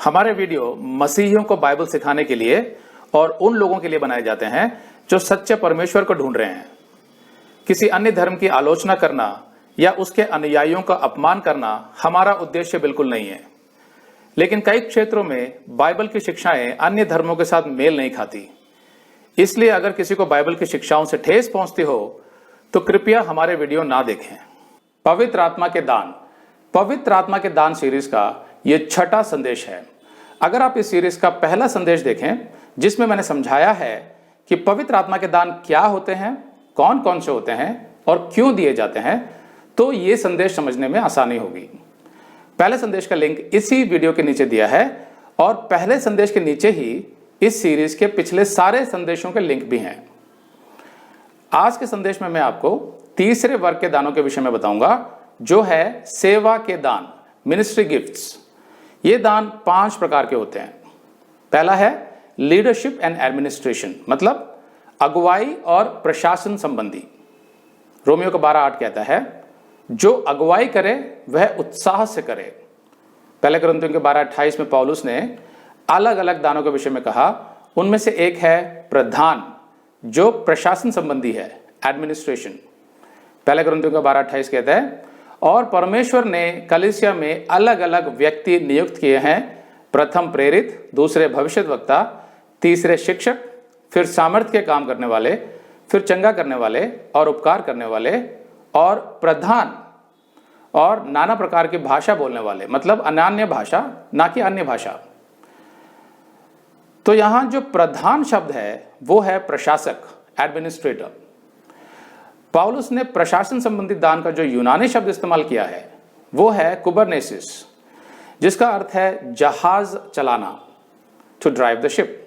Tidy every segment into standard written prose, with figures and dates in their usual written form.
हमारे वीडियो मसीहियों को बाइबल सिखाने के लिए और उन लोगों के लिए बनाए जाते हैं जो सच्चे परमेश्वर को ढूंढ रहे हैं। किसी अन्य धर्म की आलोचना करना या उसके अनुयायियों का अपमान करना हमारा उद्देश्य बिल्कुल नहीं है। लेकिन कई क्षेत्रों में बाइबल की शिक्षाएं अन्य धर्मों के साथ मेल नहीं खाती। इसलिए अगर किसी को बाइबल की शिक्षाओं से ठेस पहुंचती हो तो कृपया हमारे वीडियो ना देखें। पवित्र आत्मा के दान, पवित्र आत्मा के दान सीरीज का यह छठा संदेश है। अगर आप इस सीरीज का पहला संदेश देखें जिसमें मैंने समझाया है कि पवित्र आत्मा के दान क्या होते हैं, कौन कौन से होते हैं और क्यों दिए जाते हैं, तो ये संदेश समझने में आसानी होगी। पहले संदेश का लिंक इसी वीडियो के नीचे दिया है और पहले संदेश के नीचे ही इस सीरीज के पिछले सारे संदेशों के लिंक भी हैं। आज के संदेश में मैं आपको तीसरे वर्ग के दानों के विषय में बताऊंगा, जो है सेवा के दान, मिनिस्ट्री गिफ्ट्स। ये दान 5 प्रकार के होते हैं। पहला है लीडरशिप एंड एडमिनिस्ट्रेशन, मतलब अगुवाई और प्रशासन संबंधी। रोमियो का 12:8 कहता है, जो अगुवाई करे वह उत्साह से करे। पहले कुरिन्थियों के 12:28 में पौलुस ने अलग अलग दानों के विषय में कहा। उनमें से एक है प्रधान, जो प्रशासन संबंधी है, एडमिनिस्ट्रेशन। पहले कुरिन्थियों का 12:28 कहता है, और परमेश्वर ने कलीसिया में अलग अलग व्यक्ति नियुक्त किए हैं, प्रथम प्रेरित, दूसरे भविष्यद्वक्ता, तीसरे शिक्षक, फिर सामर्थ्य के काम करने वाले, फिर चंगा करने वाले और उपकार करने वाले, और प्रधान और नाना प्रकार की भाषा बोलने वाले, मतलब अनन्य भाषा, ना कि अन्य भाषा। तो यहां जो प्रधान शब्द है वो है प्रशासक, एडमिनिस्ट्रेटर। पौलुस ने प्रशासन संबंधी दान का जो यूनानी शब्द इस्तेमाल किया है वो है कुबरनेसिस, जिसका अर्थ है जहाज चलाना, टू ड्राइव द शिप।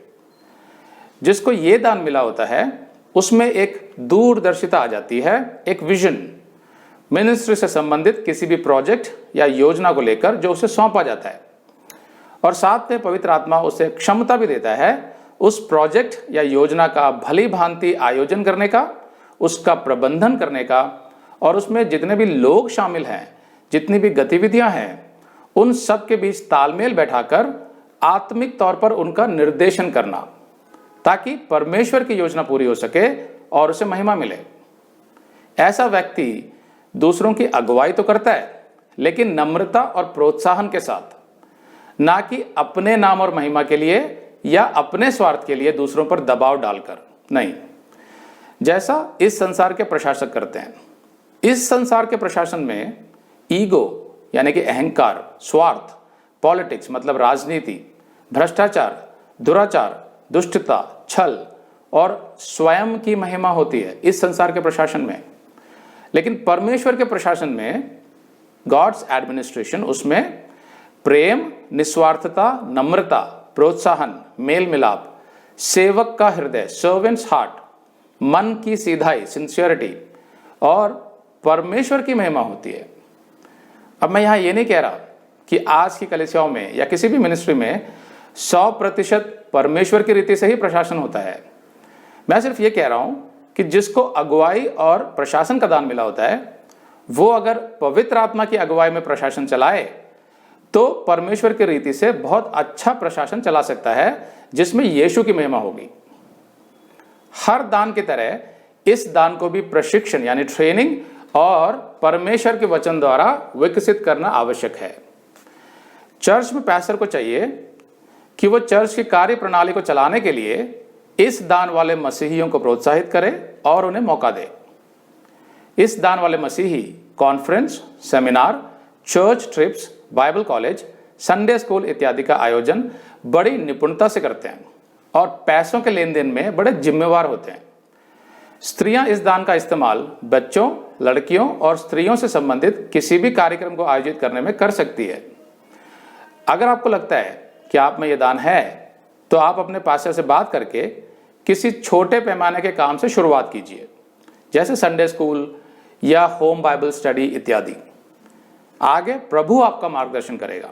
जिसको ये दान मिला होता है उसमें एक दूरदर्शिता आ जाती है, एक विजन, मिनिस्ट्री से संबंधित किसी भी प्रोजेक्ट या योजना को लेकर जो उसे सौंपा जाता है, और साथ में पवित्र आत्मा उसे क्षमता भी देता है उस प्रोजेक्ट या योजना का भली भांति आयोजन करने का, उसका प्रबंधन करने का, और उसमें जितने भी लोग शामिल हैं, जितनी भी गतिविधियां हैं, उन सब के बीच तालमेल बैठाकर आत्मिक तौर पर उनका निर्देशन करना, ताकि परमेश्वर की योजना पूरी हो सके और उसे महिमा मिले। ऐसा व्यक्ति दूसरों की अगुवाई तो करता है, लेकिन नम्रता और प्रोत्साहन के साथ, ना कि अपने नाम और महिमा के लिए या अपने स्वार्थ के लिए दूसरों पर दबाव डालकर नहीं, जैसा इस संसार के प्रशासक करते हैं। इस संसार के प्रशासन में ईगो यानी कि अहंकार, स्वार्थ, पॉलिटिक्स मतलब राजनीति, भ्रष्टाचार, दुराचार, दुष्टता, छल और स्वयं की महिमा होती है इस संसार के प्रशासन में। लेकिन परमेश्वर के प्रशासन में, गॉड्स एडमिनिस्ट्रेशन, उसमें प्रेम, निस्वार्थता, नम्रता, प्रोत्साहन, मेल मिलाप, सेवक का हृदय, सर्वेंट्स हार्ट, मन की सीधाई, सिंसियरिटी, और परमेश्वर की महिमा होती है। अब मैं यहां ये नहीं कह रहा कि आज की कलीसियाओं में या किसी भी मिनिस्ट्री में 100% परमेश्वर की रीति से ही प्रशासन होता है। मैं सिर्फ ये कह रहा हूं कि जिसको अगुवाई और प्रशासन का दान मिला होता है, वो अगर पवित्र आत्मा की अगुवाई में प्रशासन चलाए तो परमेश्वर की रीति से बहुत अच्छा प्रशासन चला सकता है, जिसमें यीशु की महिमा होगी। हर दान की तरह इस दान को भी प्रशिक्षण यानी ट्रेनिंग और परमेश्वर के वचन द्वारा विकसित करना आवश्यक है। चर्च में पैस्टर को चाहिए कि वो चर्च की कार्य प्रणाली को चलाने के लिए इस दान वाले मसीहियों को प्रोत्साहित करे और उन्हें मौका दे। इस दान वाले मसीही conference, seminar, church trips, Bible college, Sunday school इत्यादि का आयोजन बड़ी निपुणता से करते हैं और पैसों के लेन देन में बड़े जिम्मेवार होते हैं। स्त्रियां इस दान का इस्तेमाल बच्चों, लड़कियों और स्त्रियों से संबंधित किसी भी कार्यक्रम को आयोजित करने में कर सकती है। अगर आपको लगता है कि आप में यह दान है, तो आप अपने पास्टर से बात करके किसी छोटे पैमाने के काम से शुरुआत कीजिए, जैसे संडे स्कूल या होम बाइबल स्टडी इत्यादि। आगे प्रभु आपका मार्गदर्शन करेगा।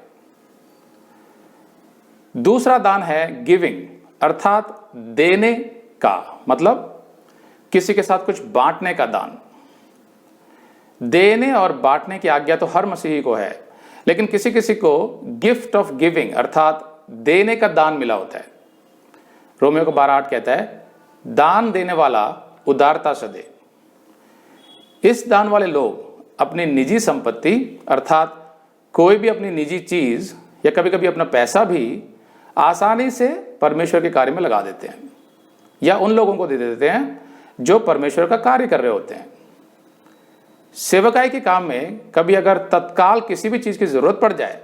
दूसरा दान है गिविंग, अर्थात देने का, मतलब किसी के साथ कुछ बांटने का दान। देने और बांटने की आज्ञा तो हर मसीही को है, लेकिन किसी किसी को गिफ्ट ऑफ गिविंग अर्थात देने का दान मिला होता है। रोमियो को 12:8 कहता है, दान देने वाला उदारता से दे। इस दान वाले लोग अपनी निजी संपत्ति अर्थात कोई भी अपनी निजी चीज या कभी कभी अपना पैसा भी आसानी से परमेश्वर के कार्य में लगा देते हैं या उन लोगों को दे देते हैं जो परमेश्वर का कार्य कर रहे होते हैं। सेवकाई के काम में कभी अगर तत्काल किसी भी चीज की जरूरत पड़ जाए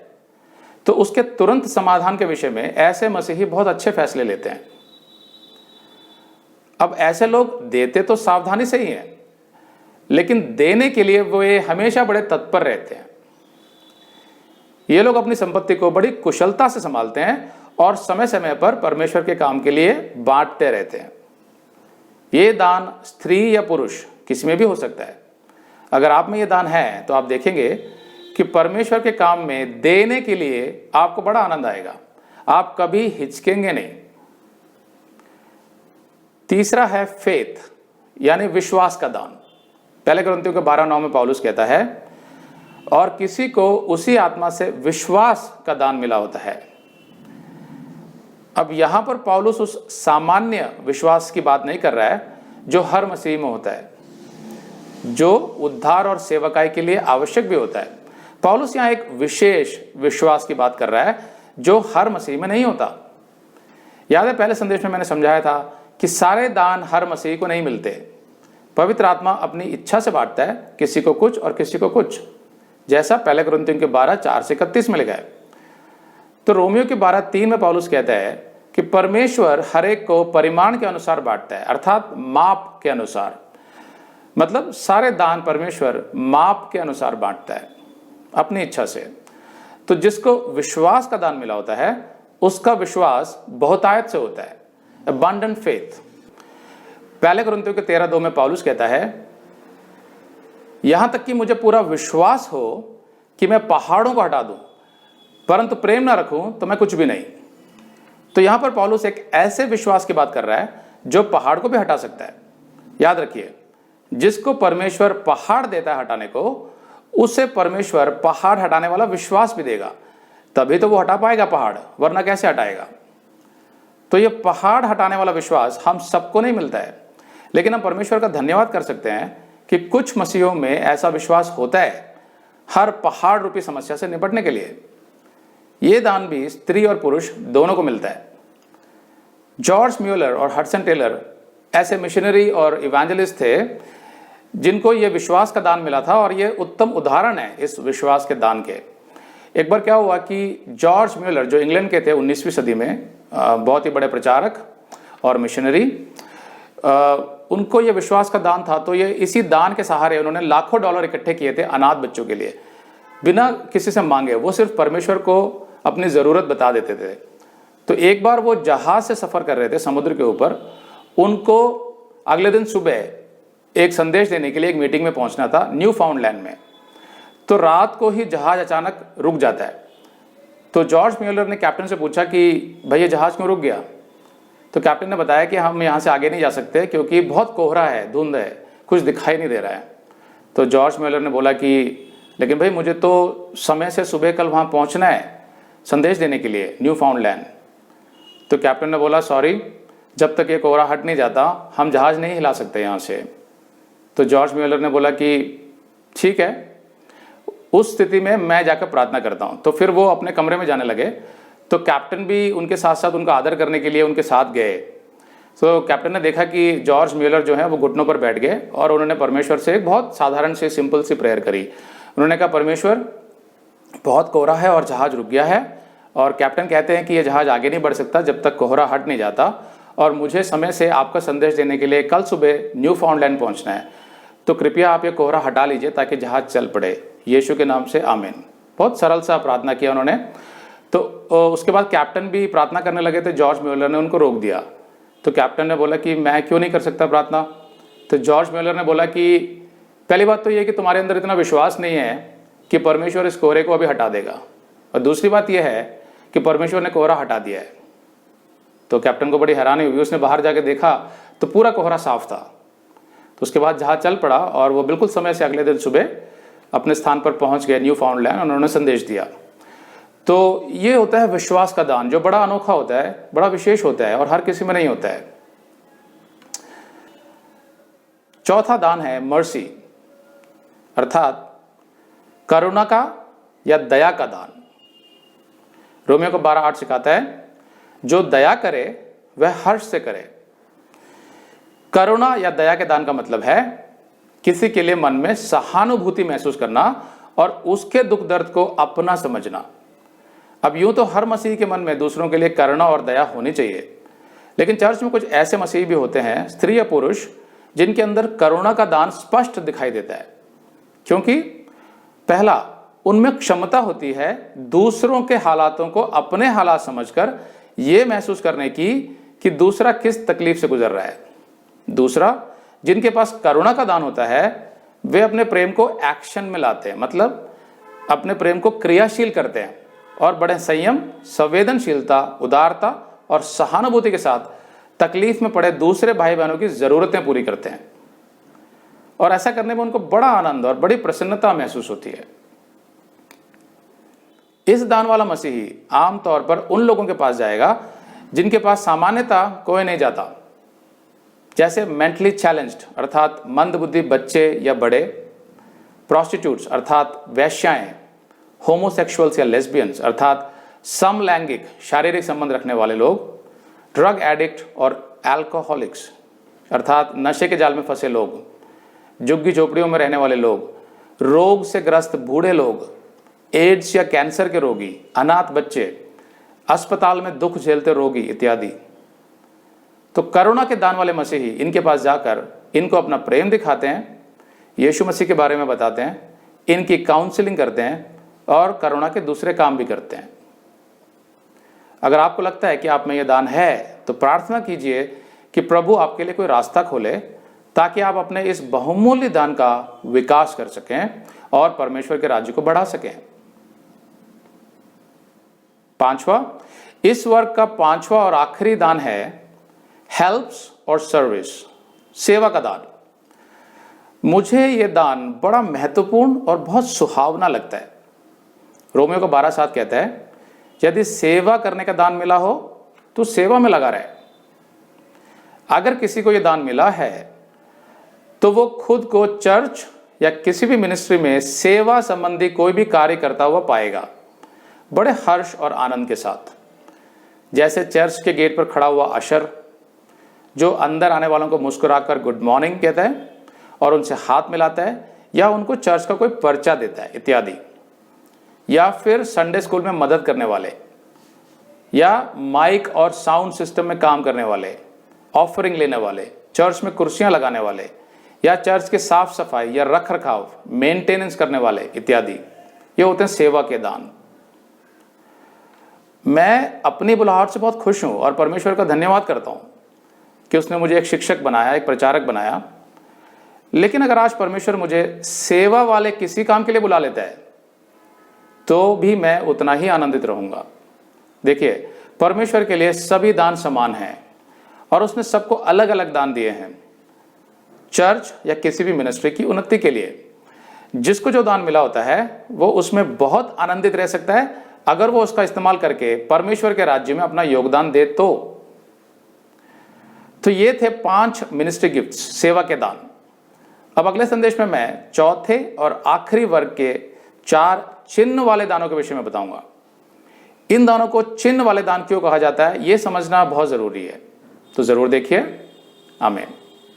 तो उसके तुरंत समाधान के विषय में ऐसे मसीही बहुत अच्छे फैसले लेते हैं। अब ऐसे लोग देते तो सावधानी से ही हैं, लेकिन देने के लिए वे हमेशा बड़े तत्पर रहते हैं। ये लोग अपनी संपत्ति को बड़ी कुशलता से संभालते हैं और समय समय पर परमेश्वर के काम के लिए बांटते रहते हैं। ये दान स्त्री या पुरुष किसी में भी हो सकता है। अगर आप में ये दान है तो आप देखेंगे कि परमेश्वर के काम में देने के लिए आपको बड़ा आनंद आएगा, आप कभी हिचकेंगे नहीं। तीसरा है फेथ यानी विश्वास का दान। पहले कुरिन्थियों के 12:9 में पौलुस कहता है, और किसी को उसी आत्मा से विश्वास का दान मिला होता है। अब यहां पर पौलुस उस सामान्य विश्वास की बात नहीं कर रहा है जो हर मसीह में होता है, जो उद्धार और सेवकाई के लिए आवश्यक भी होता है। पौलुस यहां एक विशेष विश्वास की बात कर रहा है जो हर मसीह में नहीं होता। याद है पहले संदेश में मैंने समझाया था कि सारे दान हर मसीह को नहीं मिलते। पवित्र आत्मा अपनी इच्छा से बांटता है, किसी को कुछ और किसी को कुछ, जैसा पहले कुरिन्थियों के 12:4-31 में लिखा है। तो रोमियो के 12:3 में पौलुस कहता है कि परमेश्वर हर एक को परिमाण के अनुसार बांटता है अर्थात माप के अनुसार। मतलब सारे दान परमेश्वर माप के अनुसार बांटता है अपनी इच्छा से। तो जिसको विश्वास का दान मिला होता है उसका विश्वास बहुतायत से होता है, अबंडेंट फेथ। पहले कुरिन्थियों के 13:2 में पौलुस कहता है, यहां तक कि मुझे पूरा विश्वास हो कि मैं पहाड़ों को हटा दूं, परंतु प्रेम ना रखूं तो मैं कुछ भी नहीं। तो यहां पर पौलुस एक ऐसे विश्वास की बात कर रहा है जो पहाड़ को भी हटा सकता है। याद रखिए, जिसको परमेश्वर पहाड़ देता है हटाने को, उसे परमेश्वर पहाड़ हटाने वाला विश्वास भी देगा, तभी तो वो हटा पाएगा पहाड़, वरना कैसे हटाएगा। तो ये पहाड़ हटाने वाला विश्वास हम सबको नहीं मिलता है, लेकिन हम परमेश्वर का धन्यवाद कर सकते हैं कि कुछ मसीहों में ऐसा विश्वास होता है हर पहाड़ रूपी समस्या से निपटने के लिए। ये दान भी स्त्री और पुरुष दोनों को मिलता है। जॉर्ज म्यूलर और हडसन टेलर ऐसे मिशनरी और इवेंजलिस्ट थे जिनको ये विश्वास का दान मिला था, और ये उत्तम उदाहरण है इस विश्वास के दान के। एक बार क्या हुआ कि जॉर्ज म्यूलर जो इंग्लैंड के थे 19वीं सदी में, बहुत ही बड़े प्रचारक और मिशनरी, उनको ये विश्वास का दान था। तो ये इसी दान के सहारे उन्होंने लाखों डॉलर इकट्ठे किए थे अनाथ बच्चों के लिए, बिना किसी से मांगे। वो सिर्फ परमेश्वर को अपनी ज़रूरत बता देते थे। तो एक बार वो जहाज से सफ़र कर रहे थे समुद्र के ऊपर, उनको अगले दिन सुबह एक संदेश देने के लिए एक मीटिंग में पहुंचना था न्यू फाउंडलैंड में। तो रात को ही जहाज अचानक रुक जाता है। तो जॉर्ज म्यूलर ने कैप्टन से पूछा कि भाई ये जहाज क्यों रुक गया। तो कैप्टन ने बताया कि हम यहाँ से आगे नहीं जा सकते क्योंकि बहुत कोहरा है, धुंध है, कुछ दिखाई नहीं दे रहा है। तो जॉर्ज म्यूलर ने बोला कि लेकिन भाई मुझे तो समय से सुबह कल वहाँ पहुँचना है संदेश देने के लिए न्यू फाउंडलैंड। तो कैप्टन ने बोला सॉरी, जब तक ये कोहरा हट नहीं जाता हम जहाज नहीं हिला सकते यहाँ से। तो जॉर्ज म्यूलर ने बोला कि ठीक है, उस स्थिति में मैं जाकर प्रार्थना करता हूँ। तो फिर वो अपने कमरे में जाने लगे। तो कैप्टन भी उनके साथ साथ उनका आदर करने के लिए उनके साथ गए। तो कैप्टन ने देखा कि जॉर्ज म्यूलर जो है वो घुटनों पर बैठ गए और उन्होंने परमेश्वर से एक बहुत साधारण सी सिंपल सी प्रेयर करी। उन्होंने कहा, परमेश्वर बहुत कोहरा है और जहाज रुक गया है, और कैप्टन कहते हैं कि ये जहाज आगे नहीं बढ़ सकता जब तक कोहरा हट नहीं जाता, और मुझे समय से आपका संदेश देने के लिए कल सुबह न्यू फाउंडलैंड पहुँचना है। तो कृपया आप ये कोहरा हटा लीजिए ताकि जहाज चल पड़े, यीशु के नाम से आमीन। बहुत सरल सा प्रार्थना किया उन्होंने। तो उसके बाद कैप्टन भी प्रार्थना करने लगे थे, जॉर्ज म्यूलर ने उनको रोक दिया। तो कैप्टन ने बोला कि मैं क्यों नहीं कर सकता प्रार्थना। तो जॉर्ज म्यूलर ने बोला कि पहली बात तो ये कि तुम्हारे अंदर इतना विश्वास नहीं है कि परमेश्वर इस कोहरे को अभी हटा देगा, और दूसरी बात यह है कि परमेश्वर ने कोहरा हटा दिया है। तो कैप्टन को बड़ी हैरानी हुई, उसने बाहर जाके देखा तो पूरा कोहरा साफ था। तो उसके बाद जहाज चल पड़ा और वो बिल्कुल समय से अगले दिन सुबह अपने स्थान पर पहुंच गए न्यू फाउंडलैंड, उन्होंने संदेश दिया। तो ये होता है विश्वास का दान, जो बड़ा अनोखा होता है, बड़ा विशेष होता है और हर किसी में नहीं होता है। चौथा दान है मर्सी, अर्थात करुणा का या दया का दान। रोमियो को 12:8 सिखाता है, जो दया करे वह हर्ष से करे। करुणा या दया के दान का मतलब है किसी के लिए मन में सहानुभूति महसूस करना और उसके दुख दर्द को अपना समझना। अब यूं तो हर मसीही के मन में दूसरों के लिए करुणा और दया होनी चाहिए, लेकिन चर्च में कुछ ऐसे मसीही भी होते हैं, स्त्री या पुरुष, जिनके अंदर करुणा का दान स्पष्ट दिखाई देता है। क्योंकि पहला, उनमें क्षमता होती है दूसरों के हालातों को अपने हालात समझकर यह महसूस करने की कि दूसरा किस तकलीफ से गुजर रहा है। दूसरा, जिनके पास करुणा का दान होता है वे अपने प्रेम को एक्शन में लाते हैं, मतलब अपने प्रेम को क्रियाशील करते हैं और बड़े संयम, संवेदनशीलता, उदारता और सहानुभूति के साथ तकलीफ में पड़े दूसरे भाई बहनों की जरूरतें पूरी करते हैं। और ऐसा करने में उनको बड़ा आनंद और बड़ी प्रसन्नता महसूस होती है। इस दान वाला मसीही आमतौर पर उन लोगों के पास जाएगा जिनके पास सामान्यता कोई नहीं जाता, जैसे मेंटली चैलेंज्ड अर्थात मंदबुद्धि बच्चे या बड़े, प्रोस्टिट्यूट्स अर्थात वेश्याएं, होमोसेक्सुअल्स या लेस्बियंस अर्थात समलैंगिक शारीरिक संबंध रखने वाले लोग, ड्रग एडिक्ट और अल्कोहलिक्स अर्थात नशे के जाल में फंसे लोग, झुग्गी झोपड़ियों में रहने वाले लोग, रोग से ग्रस्त बूढ़े लोग, एड्स या कैंसर के रोगी, अनाथ बच्चे, अस्पताल में दुख झेलते रोगी इत्यादि। तो करुणा के दान वाले मसीही इनके पास जाकर इनको अपना प्रेम दिखाते हैं, यीशु मसीह के बारे में बताते हैं, इनकी काउंसलिंग करते हैं और करुणा के दूसरे काम भी करते हैं। अगर आपको लगता है कि आप में यह दान है तो प्रार्थना कीजिए कि प्रभु आपके लिए कोई रास्ता खोले ताकि आप अपने इस बहुमूल्य दान का विकास कर सकें और परमेश्वर के राज्य को बढ़ा सकें। पांचवा, इस वर्ग का पांचवा और आखिरी दान है हेल्प्स और सर्विस, सेवा का दान। मुझे यह दान बड़ा महत्वपूर्ण और बहुत सुहावना लगता है। रोमियो को 12:7 कहता है, यदि सेवा करने का दान मिला हो तो सेवा में लगा रहे। अगर किसी को यह दान मिला है तो वो खुद को चर्च या किसी भी मिनिस्ट्री में सेवा संबंधी कोई भी कार्य करता हुआ पाएगा, बड़े हर्ष और आनंद के साथ। जैसे चर्च के गेट पर खड़ा हुआ अशर जो अंदर आने वालों को मुस्कुराकर गुड मॉर्निंग कहता है और उनसे हाथ मिलाता है या उनको चर्च का कोई पर्चा देता है इत्यादि। या फिर संडे स्कूल में मदद करने वाले या माइक और साउंड सिस्टम में काम करने वाले, ऑफरिंग लेने वाले, चर्च में कुर्सियां लगाने वाले या चर्च के साफ सफाई या रख रखाव मेंटेनेंस करने वाले इत्यादि, ये होते हैं सेवा के दान। मैं अपनी बुलाहट से बहुत खुश हूं और परमेश्वर का धन्यवाद करता हूं कि उसने मुझे एक शिक्षक बनाया, एक प्रचारक बनाया। लेकिन अगर आज परमेश्वर मुझे सेवा वाले किसी काम के लिए बुला लेता है तो भी मैं उतना ही आनंदित रहूंगा। देखिए, परमेश्वर के लिए सभी दान समान हैं और उसने सबको अलग अलग दान दिए हैं चर्च या किसी भी मिनिस्ट्री की उन्नति के लिए। जिसको जो दान मिला होता है वो उसमें बहुत आनंदित रह सकता है अगर वो उसका इस्तेमाल करके परमेश्वर के राज्य में अपना योगदान दे। तो ये थे 5 मिनिस्ट्री गिफ्ट्स, सेवा के दान। अब अगले संदेश में मैं चौथे और आखिरी वर्ग के 4 चिन्ह वाले दानों के विषय में बताऊंगा। इन दानों को चिन्ह वाले दान क्यों कहा जाता है, यह समझना बहुत जरूरी है, तो जरूर देखिए। आमीन।